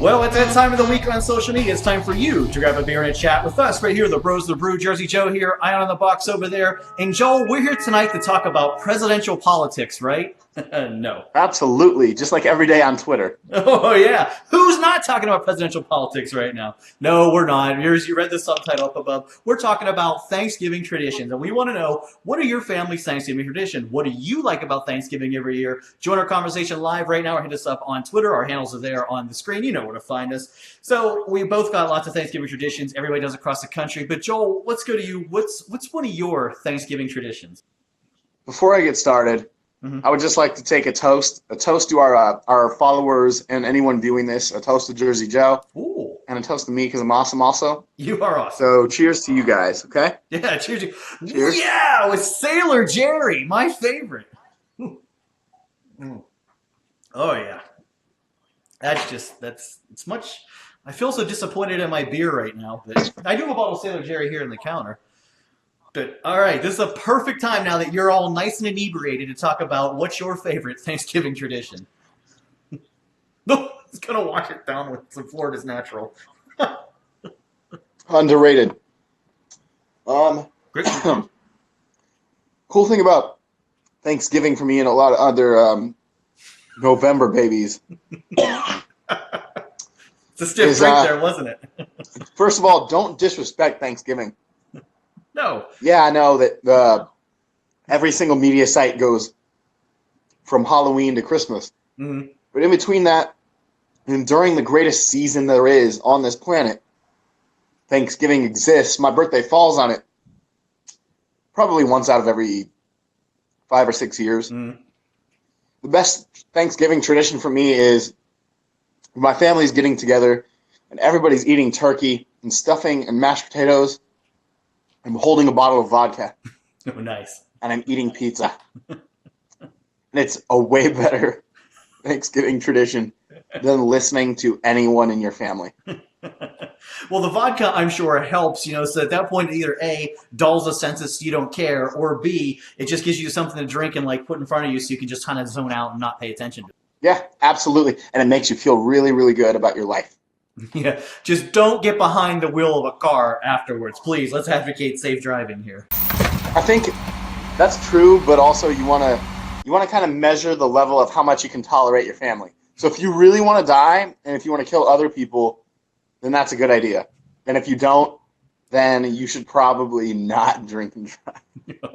Well, it's that time of the week on social media. It's time for you to grab a beer and a chat with us right here, the Bros, the Brew, Jersey Joe here, Ion on the box over there. And Joel, we're here tonight to talk about presidential politics, right? No. Absolutely, just like every day on Twitter. Oh, yeah. Who's not talking about presidential politics right now? No, we're not. You read the subtitle up above. We're talking about Thanksgiving traditions, and we want to know, what are your family's Thanksgiving traditions? What do you like about Thanksgiving every year? Join our conversation live right now or hit us up on Twitter. Our handles are there on the screen. You know where to find us. So we both got lots of Thanksgiving traditions. Everybody does across the country. But Joel, let's go to you. What's one of your Thanksgiving traditions? Before I get started, I would just like to take a toast to our followers and anyone viewing this, a toast to Jersey Joe, Ooh. and a toast to me because I'm awesome also. You are awesome. So cheers to you guys, okay? Yeah, cheers. Cheers. Yeah, with Sailor Jerry, my favorite. Oh, yeah. It's much. I feel so disappointed in my beer right now, but I do have a bottle of Sailor Jerry here in the counter. But all right, this is a perfect time now that you're all nice and inebriated to talk about what's your favorite Thanksgiving tradition. No, it's gonna wash it down with some Florida's natural. Underrated. Great. Cool thing about Thanksgiving for me and a lot of other November babies. It's a stiff drink there, wasn't it? First of all, don't disrespect Thanksgiving. No. Yeah, I know that every single media site goes from Halloween to Christmas. Mm-hmm. But in between that, and during the greatest season there is on this planet, Thanksgiving exists. My birthday falls on it probably once out of every 5 or 6 years. Mm-hmm. The best Thanksgiving tradition for me is my family's getting together and everybody's eating turkey and stuffing and mashed potatoes. I'm holding a bottle of vodka. Oh, nice. And I'm eating pizza. And it's a way better Thanksgiving tradition than listening to anyone in your family. Well, the vodka, I'm sure, helps, so at that point, either A, dulls a sense that you don't care, or B, it just gives you something to drink and put in front of you so you can just kind of zone out and not pay attention to it. Yeah, absolutely. And it makes you feel really, really good about your life. Yeah, just don't get behind the wheel of a car afterwards. Please, let's advocate safe driving here. I think that's true, but also you want to kind of measure the level of how much you can tolerate your family. So if you really want to die and if you want to kill other people, then that's a good idea. And if you don't, then you should probably not drink and drive.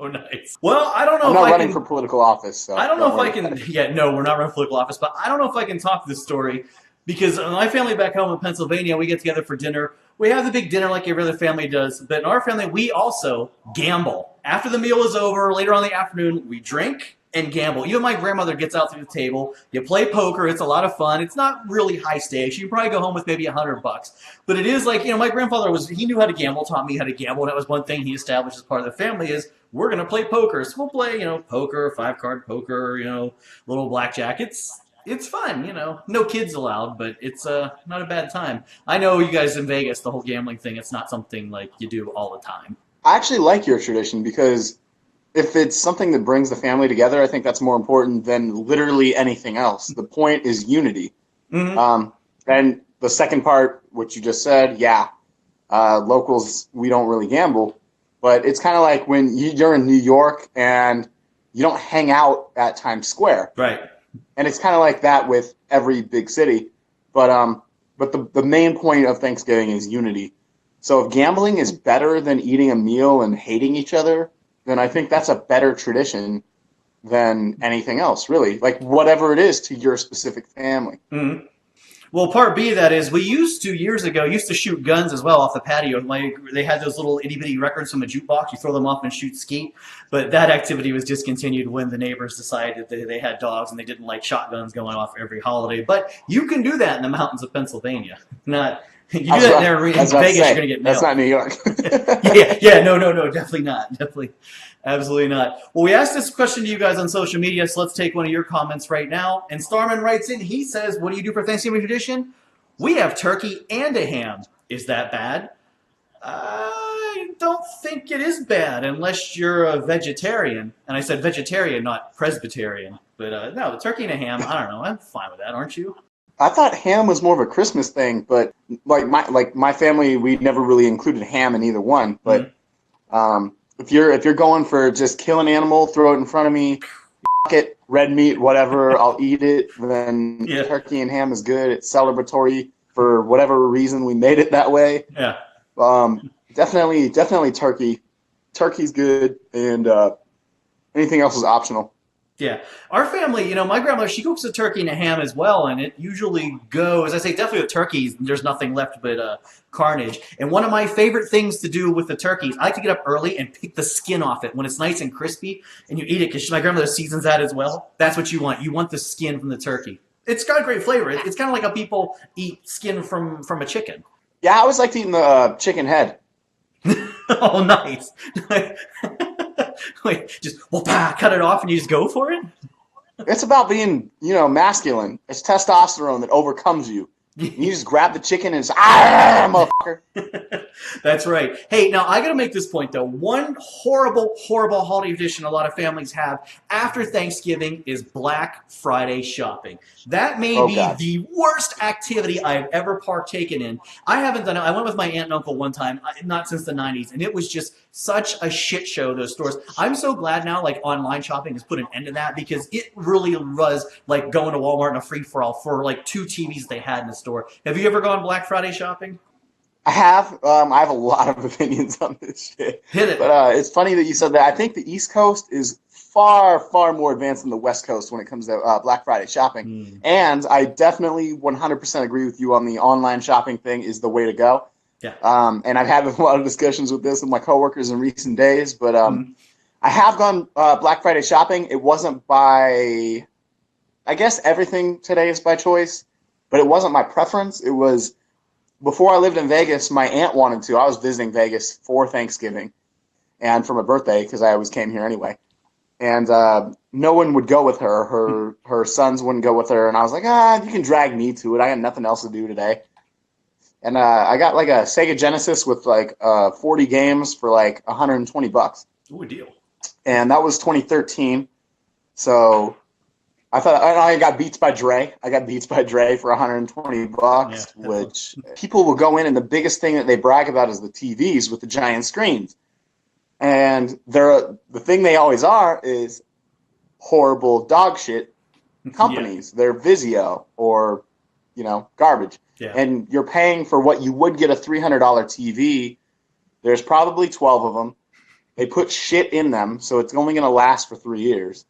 Oh, nice. Well, I don't know I'm if not I running can, for political office. So I don't know if I can. Yeah, no, we're not running for political office, but I don't know if I can talk this story. Because my family back home in Pennsylvania, we get together for dinner. We have the big dinner like every other family does. But in our family, we also gamble. After the meal is over, later on in the afternoon, we drink and gamble. Even my grandmother gets out to the table. You play poker. It's a lot of fun. It's not really high stakes. You can probably go home with maybe $100. But it is my grandfather he knew how to gamble, taught me how to gamble. And that was one thing he established as part of the family is we're going to play poker. So we'll play, poker, 5-card poker, little blackjack. It's fun, no kids allowed, but it's not a bad time. I know you guys in Vegas, the whole gambling thing, it's not something you do all the time. I actually like your tradition because if it's something that brings the family together, I think that's more important than literally anything else. The point is unity. Mm-hmm. And the second part, which you just said, locals, we don't really gamble, but it's kind of like when you're in New York and you don't hang out at Times Square. Right. And it's kind of like that with every big city. But the main point of Thanksgiving is unity. So if gambling is better than eating a meal and hating each other, then I think that's a better tradition than anything else, really. Whatever it is to your specific family. Mm-hmm. Well, part B of that is we years ago, shoot guns as well off the patio. They had those little itty-bitty records from a jukebox. You throw them off and shoot skeet. But that activity was discontinued when the neighbors decided that they had dogs and they didn't like shotguns going off every holiday. But you can do that in the mountains of Pennsylvania. You do that in there in Vegas, you're going to get nailed. That's not New York. Yeah, no, definitely not. Definitely. Absolutely not. Well, we asked this question to you guys on social media, so let's take one of your comments right now. And Starman writes in, he says, what do you do for Thanksgiving tradition? We have turkey and a ham. Is that bad? I don't think it is bad unless you're a vegetarian. And I said vegetarian, not Presbyterian. But no, the turkey and a ham, I don't know. I'm fine with that, aren't you? I thought ham was more of a Christmas thing, but my family, we never really included ham in either one. But if you're going for just kill an animal, throw it in front of me, it, red meat, whatever, I'll eat it. Then turkey and ham is good. It's celebratory for whatever reason we made it that way. Yeah. Definitely turkey. Turkey's good, and anything else is optional. Yeah. Our family, my grandmother, she cooks a turkey and a ham as well, and it usually goes, I say definitely with turkeys, there's nothing left but carnage. And one of my favorite things to do with the turkeys, I like to get up early and pick the skin off it when it's nice and crispy, and you eat it, because my grandmother seasons that as well. That's what you want. You want the skin from the turkey. It's got a great flavor. It's kind of like how people eat skin from a chicken. Yeah, I always liked eating the chicken head. Oh, nice. Wait, just cut it off and you just go for it? It's about being, masculine. It's testosterone that overcomes you. You just grab the chicken and it's motherfucker. That's right. Hey, now I got to make this point though. One horrible holiday tradition a lot of families have after Thanksgiving is Black Friday shopping. That may be the worst activity I've ever partaken in. I haven't done it. I went with my aunt and uncle one time, not since the 90s, and it was just such a shit show, those stores. I'm so glad now, like, online shopping has put an end to that, because it really was like going to Walmart in a free-for-all for like 2 TVs they had in the store. Have you ever gone Black Friday shopping? I have. I have a lot of opinions on this shit. Hit it. But it's funny that you said that. I think the East Coast is far more advanced than the West Coast when it comes to Black Friday shopping. And I definitely 100% agree with you on the online shopping thing is the way to go. Yeah. And I've had a lot of discussions with this with my coworkers in recent days. But I have gone Black Friday shopping. It wasn't by, I guess everything today is by choice, but it wasn't my preference. It was, before I lived in Vegas, my aunt wanted to. I was visiting Vegas for Thanksgiving and for my birthday, because I always came here anyway. And no one would go with her. Her sons wouldn't go with her. And I was like, you can drag me to it. I got nothing else to do today. And I got like a Sega Genesis with like 40 games for like $120. Ooh, a deal. And that was 2013. So I thought I got Beats by Dre. I got Beats by Dre for $120, which people will go in, and the biggest thing that they brag about is the TVs with the giant screens. And the thing they always are is horrible dog shit companies. They're Vizio or, garbage. Yeah. And you're paying for what you would get a $300 TV. There's probably 12 of them. They put shit in them, so it's only going to last for 3 years.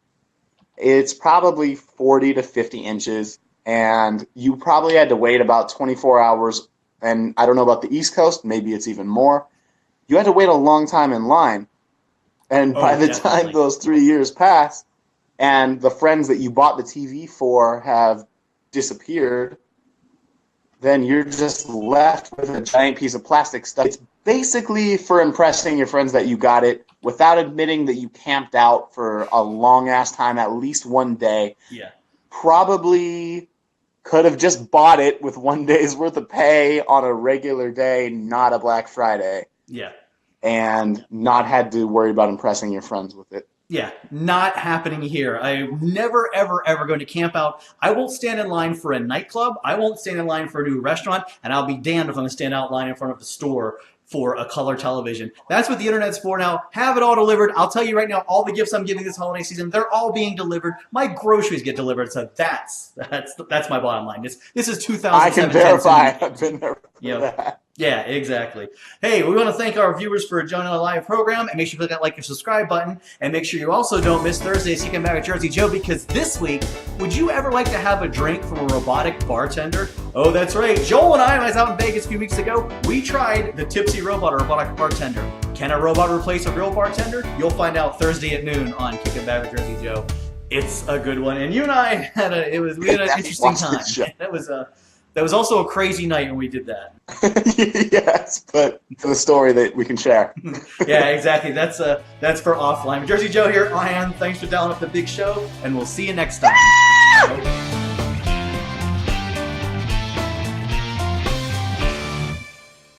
It's probably 40 to 50 inches, and you probably had to wait about 24 hours. And I don't know about the East Coast. Maybe it's even more. You had to wait a long time in line. And by the time those 3 years pass and the friends that you bought the TV for have disappeared, then you're just left with a giant piece of plastic stuff. It's basically for impressing your friends that you got it without admitting that you camped out for a long-ass time, at least one day. Yeah. Probably could have just bought it with 1 day's worth of pay on a regular day, not a Black Friday. Yeah. And not had to worry about impressing your friends with it. Yeah, not happening here. I'm never, ever, ever going to camp out. I won't stand in line for a nightclub. I won't stand in line for a new restaurant. And I'll be damned if I'm going to stand out line in front of the store for a color television. That's what the internet's for now. Have it all delivered. I'll tell you right now, all the gifts I'm giving this holiday season, they're all being delivered. My groceries get delivered, so that's my bottom line. This is 2007. I can verify. I've been there for that. Yeah, exactly. Hey, we want to thank our viewers for joining our live program, and make sure you click that like and subscribe button, and make sure you also don't miss Thursday's Kicking Back with Jersey Joe, because this week, would you ever like to have a drink from a robotic bartender? Oh, that's right. Joel and I was out in Vegas a few weeks ago. We tried the Tipsy Robot, or robotic bartender. Can a robot replace a real bartender? You'll find out Thursday at noon on Kicking Back with Jersey Joe. It's a good one, and you and I had an interesting time. That was also a crazy night when we did that. Yes, but for the story that we can share. Yeah, exactly. That's for offline. Jersey Joe here. I am. Thanks for dialing up the big show, and we'll see you next time.